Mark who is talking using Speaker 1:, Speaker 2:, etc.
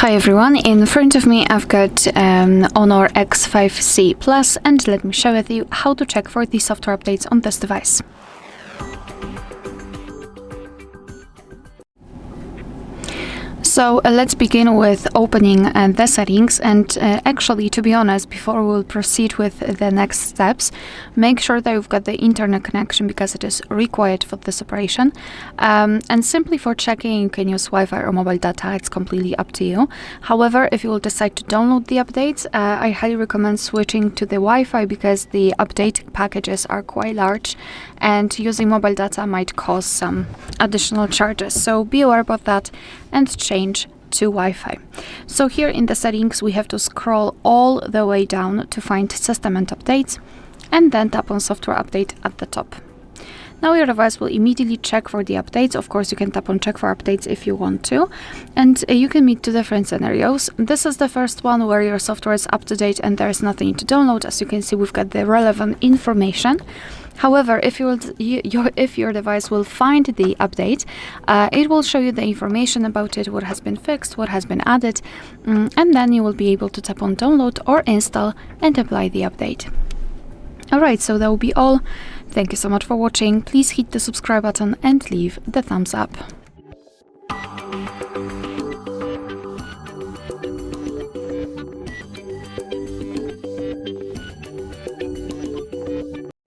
Speaker 1: Hi everyone, in front of me I've got HONOR X5c Plus, and let me share with you how to check for the software updates on this device. So let's begin with opening the settings, and actually, to be honest, before we'll proceed with the next steps, make sure that you've got the internet connection because it is required for this operation. And simply for checking, you can use Wi-Fi or mobile data, it's completely up to you. However, if you will decide to download the updates, I highly recommend switching to the Wi-Fi because the update packages are quite large and using mobile data might cause some additional charges. So be aware about that and change to Wi-Fi. So here in the settings, we have to scroll all the way down to find System and Updates, and then tap on Software Update at the top. Now your device will immediately check for the updates. Of course, you can tap on Check for Updates if you want to. And you can meet two different scenarios. This is the first one where your software is up to date and there is nothing to download. As you can see, we've got the relevant information. However, if your device will find the update, it will show you the information about it, what has been fixed, what has been added, and then you will be able to tap on Download or Install and apply the update. Alright, so that will be all. Thank you so much for watching. Please hit the subscribe button and leave the thumbs up.